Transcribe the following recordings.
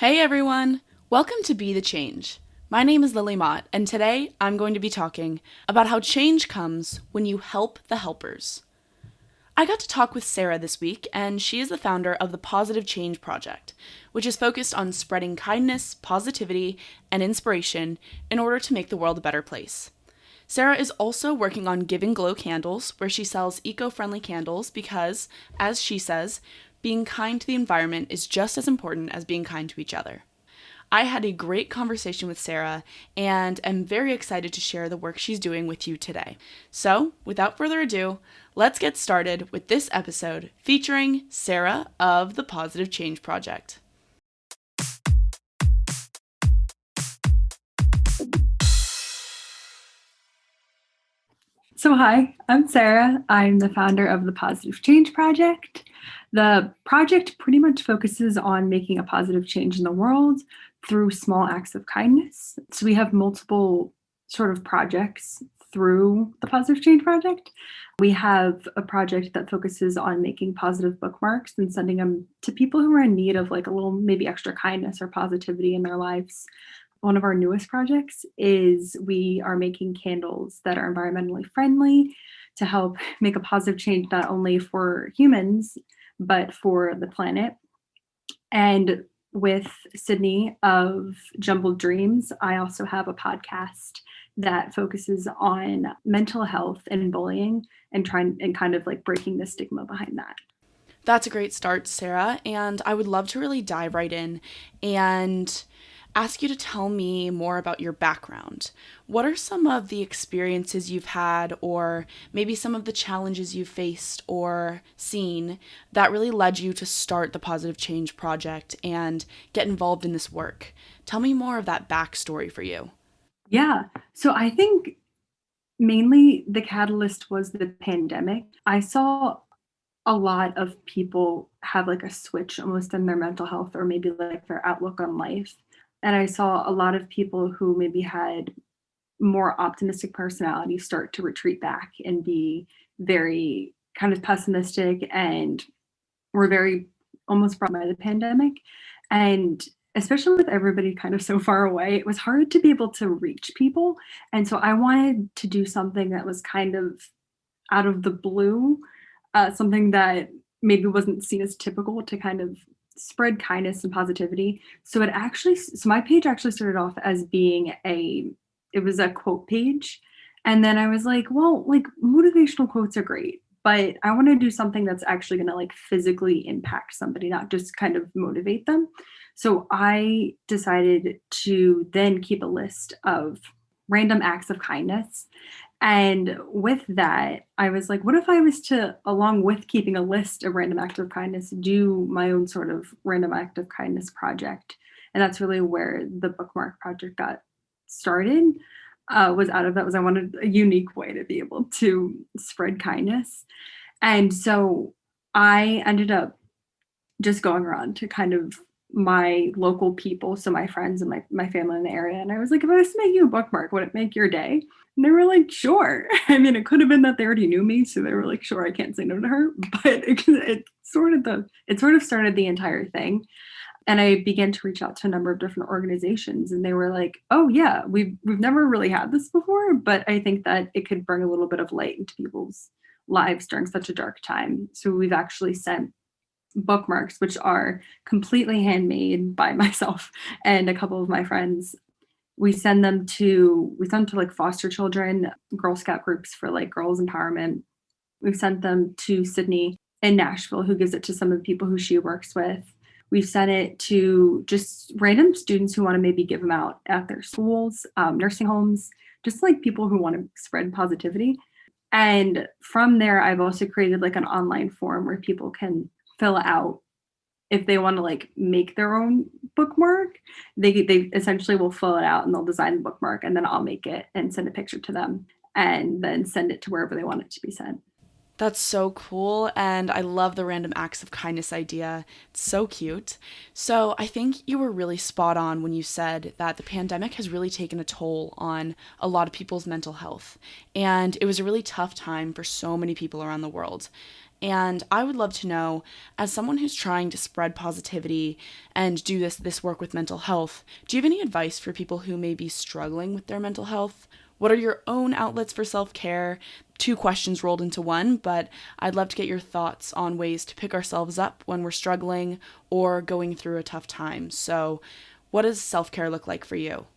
Hey everyone! Welcome to Be the Change. My name is Lily Mott, and today I'm going to be talking about how change comes when you help the helpers. I got to talk with Sarah this week, and she is the founder of the Positive Change Project, which is focused on spreading kindness, positivity, and inspiration in order to make the world a better place. Sarah is also working on Giving Glow candles, where she sells eco-friendly candles because, as she says, being kind to the environment is just as important as being kind to each other. I had a great conversation with Sarah and am very excited to share the work she's doing with you today. So, without further ado, let's get started with this episode featuring Sarah of the Positive Change Project. So, hi, I'm Sarah. I'm the founder of the Positive Change Project. The project pretty much focuses on making a positive change in the world through small acts of kindness. So, we have multiple sort of projects through the Positive Change Project. We have a project that focuses on making positive bookmarks and sending them to people who are in need of like a little maybe extra kindness or positivity in their lives. One of our newest projects is we are making candles that are environmentally friendly to help make a positive change not only for humans, but for the planet. And with Sydney of Jumbled Dreams, I also have a podcast that focuses on mental health and bullying and trying and kind of like breaking the stigma behind that. That's a great start, Sarah, and I would love to really dive right in and ask you to tell me more about your background. What are some of the experiences you've had, or maybe some of the challenges you've faced or seen that really led you to start the Positive Change Project and get involved in this work? Tell me more of that backstory for you. Yeah. So I think mainly the catalyst was the pandemic. I saw a lot of people have like a switch almost in their mental health or maybe like their outlook on life. And I saw a lot of people who maybe had more optimistic personalities start to retreat back and be very kind of pessimistic and were very almost brought by the pandemic. And especially with everybody kind of so far away, it was hard to be able to reach people. And so I wanted to do something that was kind of out of the blue, something that maybe wasn't seen as typical to kind of spread kindness and positivity. So my page actually started off as being it was a quote page. And then I was like, well, like motivational quotes are great, but I want to do something that's actually going to like physically impact somebody, not just kind of motivate them. So I decided to then keep a list of random acts of kindness. And with that, I was like, what if I was to, along with keeping a list of random acts of kindness, do my own sort of random act of kindness project? And that's really where the bookmark project got started. Was out of that was I wanted a unique way to be able to spread kindness. And so I ended up just going around to kind of my local people, so my friends and my family in the area. And I was like, if I was to make you a bookmark, would it make your day? And they were like, sure. I mean, it could have been that they already knew me, so they were like, sure, I can't say no to her. But it sort of started the entire thing. And I began to reach out to a number of different organizations, and they were like, oh yeah, we've never really had this before, but I think that it could bring a little bit of light into people's lives during such a dark time. So we've actually sent bookmarks, which are completely handmade by myself and a couple of my friends. We send to like foster children, Girl Scout groups for like girls empowerment. We've sent them to Sydney in Nashville, who gives it to some of the people who she works with. We've sent it to just random students who want to maybe give them out at their schools, nursing homes, just like people who want to spread positivity. And from there, I've also created like an online form where people can fill out if they want to like make their own bookmark. They essentially will fill it out and they'll design the bookmark, and then I'll make it and send a picture to them and then send it to wherever they want it to be sent. That's so cool, and I love the random acts of kindness idea. It's so cute. So, I think you were really spot on when you said that the pandemic has really taken a toll on a lot of people's mental health, and it was a really tough time for so many people around the world. And I would love to know, as someone who's trying to spread positivity and do this work with mental health, do you have any advice for people who may be struggling with their mental health? What are your own outlets for self-care? Two questions rolled into one, but I'd love to get your thoughts on ways to pick ourselves up when we're struggling or going through a tough time. So, what does self-care look like for you?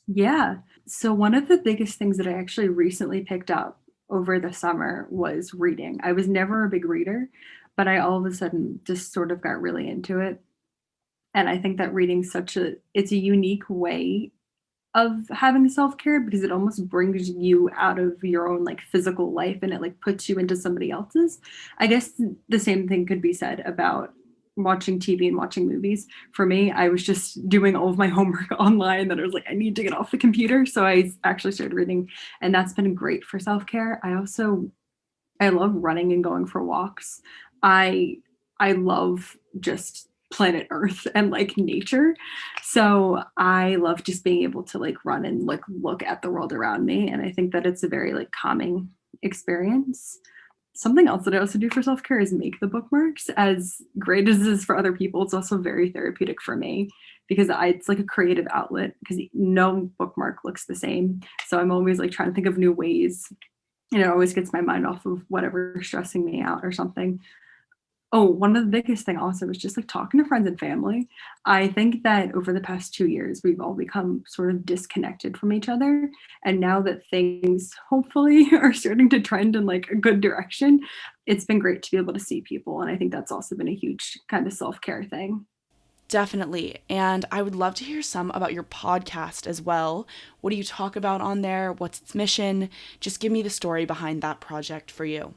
Yeah. So one of the biggest things that I actually recently picked up over the summer was reading. I was never a big reader, but I all of a sudden just sort of got really into it. And I think that reading's such a it's a unique way of having self-care because it almost brings you out of your own like physical life and it like puts you into somebody else's. I guess the same thing could be said about watching TV and watching movies. For me, I was just doing all of my homework online that I was like, I need to get off the computer. So I actually started reading and that's been great for self-care. I love running and going for walks. I I love just planet Earth and like nature. So I love just being able to like run and like look at the world around me. And I think that it's a very like calming experience. Something else that I also do for self-care is make the bookmarks. As great as it is for other people, it's also very therapeutic for me because it's like a creative outlet because no bookmark looks the same. So I'm always like trying to think of new ways and it always gets my mind off of whatever's stressing me out or something. Oh, one of the biggest thing also is just like talking to friends and family. I think that over the past 2 years, we've all become sort of disconnected from each other. And now that things hopefully are starting to trend in like a good direction, it's been great to be able to see people. And I think that's also been a huge kind of self-care thing. Definitely. And I would love to hear some about your podcast as well. What do you talk about on there? What's its mission? Just give me the story behind that project for you.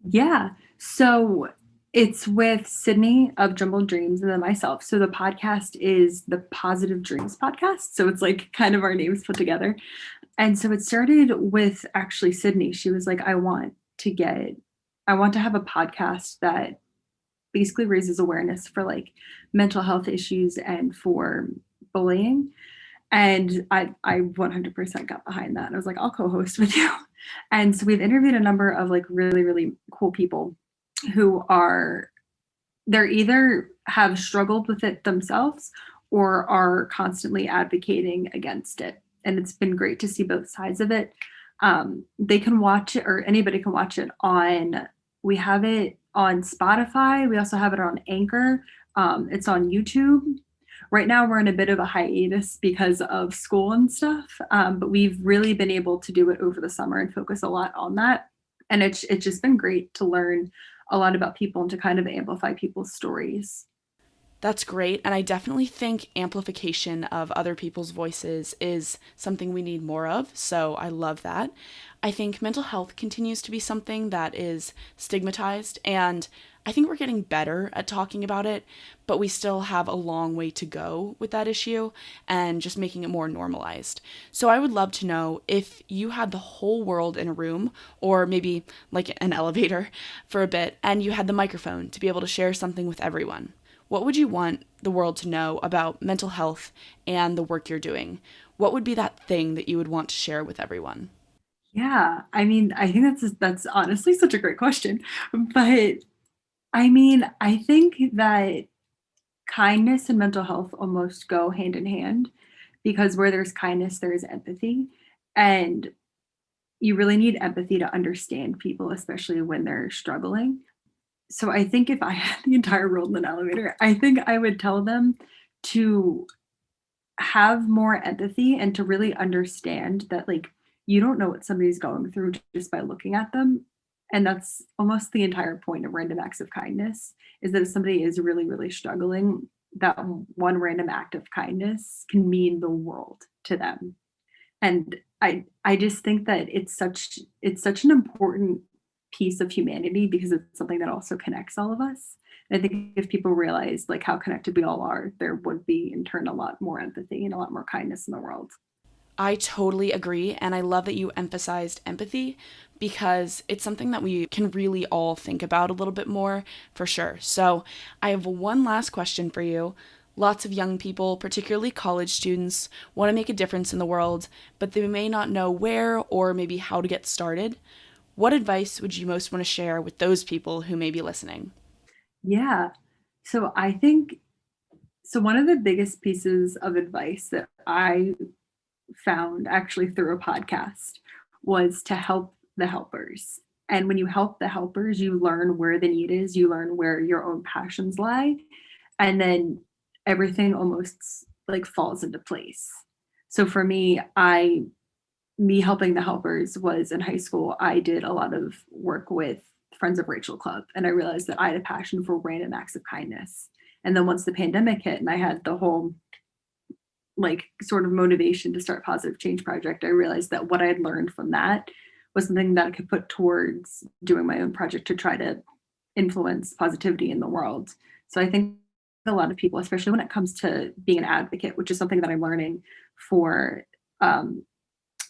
Yeah. So it's with Sydney of Jumbled Dreams and then myself. So the podcast is the Positive Dreams podcast. So it's like kind of our names put together. And so it started with actually Sydney. She was like, I want to have a podcast that basically raises awareness for like mental health issues and for bullying. And I 100% got behind that. I was like, I'll co-host with you. And so we've interviewed a number of like really, really cool people who are they're either have struggled with it themselves or are constantly advocating against it. And it's been great to see both sides of it. They can watch it, or anybody can watch it on, we have it on Spotify. We also have it on Anchor. It's on YouTube. Right now, we're in a bit of a hiatus because of school and stuff, but we've really been able to do it over the summer and focus a lot on that. And it's just been great to learn a lot about people and to kind of amplify people's stories. That's great. And I definitely think amplification of other people's voices is something we need more of. So I love that. I think mental health continues to be something that is stigmatized. And I think we're getting better at talking about it, but we still have a long way to go with that issue and just making it more normalized. So I would love to know if you had the whole world in a room or maybe like an elevator for a bit and you had the microphone to be able to share something with everyone. What would you want the world to know about mental health and the work you're doing? What would be that thing that you would want to share with everyone? Yeah, I mean, I think that's honestly such a great question. But I mean, I think that kindness and mental health almost go hand in hand because where there's kindness, there is empathy. And you really need empathy to understand people, especially when they're struggling. So I think if I had the entire world in an elevator, I think I would tell them to have more empathy and to really understand that like you don't know what somebody's going through just by looking at them. And that's almost the entire point of random acts of kindness is that if somebody is really, really struggling, that one random act of kindness can mean the world to them. And I just think that it's such an important piece of humanity because it's something that also connects all of us. And I think if people realize like how connected we all are, there would be in turn a lot more empathy and a lot more kindness in the world. I totally agree. And I love that you emphasized empathy because it's something that we can really all think about a little bit more for sure. So I have one last question for you. Lots of young people, particularly college students, want to make a difference in the world, but they may not know where or maybe how to get started. What advice would you most want to share with those people who may be listening? Yeah. So I think one of the biggest pieces of advice that I found actually through a podcast was to help the helpers. And when you help the helpers, you learn where the need is, you learn where your own passions lie, and then everything almost like falls into place. So for me, me helping the helpers was in high school. I did a lot of work with Friends of Rachel Club, and I realized that I had a passion for random acts of kindness. And then once the pandemic hit and I had the whole like sort of motivation to start Positive Change Project, I realized that what I had learned from that was something that I could put towards doing my own project to try to influence positivity in the world. So I think a lot of people, especially when it comes to being an advocate, which is something that I'm learning for um,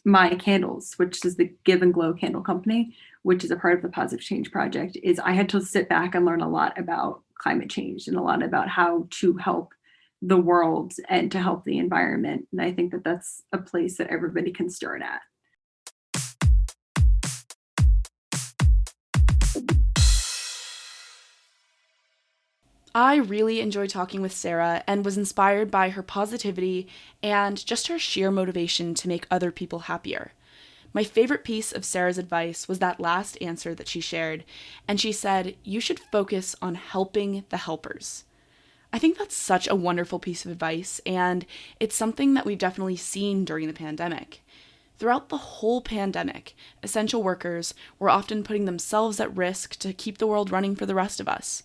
my candles, which is the Give and Glow Candle Company, which is a part of the Positive Change Project, is I had to sit back and learn a lot about climate change and a lot about how to help the world and to help the environment. And I think that that's a place that everybody can start at. I really enjoyed talking with Sarah and was inspired by her positivity and just her sheer motivation to make other people happier. My favorite piece of Sarah's advice was that last answer that she shared, and she said, "You should focus on helping the helpers." I think that's such a wonderful piece of advice, and it's something that we've definitely seen during the pandemic. Throughout the whole pandemic, essential workers were often putting themselves at risk to keep the world running for the rest of us.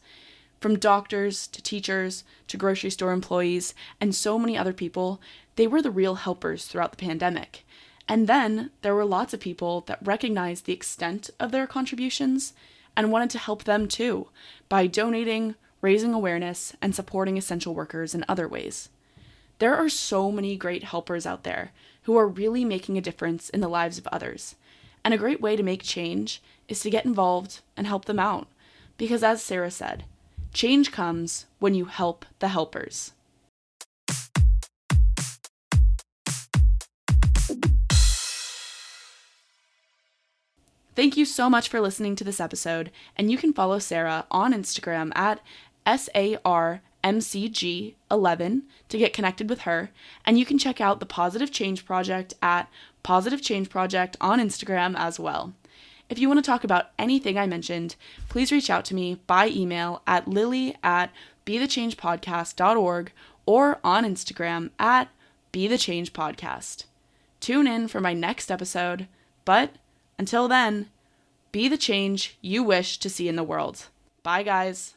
From doctors to teachers to grocery store employees and so many other people, they were the real helpers throughout the pandemic. And then there were lots of people that recognized the extent of their contributions and wanted to help them too by donating, raising awareness, and supporting essential workers in other ways. There are so many great helpers out there who are really making a difference in the lives of others. And a great way to make change is to get involved and help them out. Because as Sarah said, change comes when you help the helpers. Thank you so much for listening to this episode, and you can follow Sarah on Instagram at SARMCG11 to get connected with her, and you can check out the Positive Change Project at Positive Change Project on Instagram as well. If you want to talk about anything I mentioned, please reach out to me by email at lily@bethechangepodcast.org or on Instagram at bethechangepodcast. Tune in for my next episode, but until then, be the change you wish to see in the world. Bye, guys.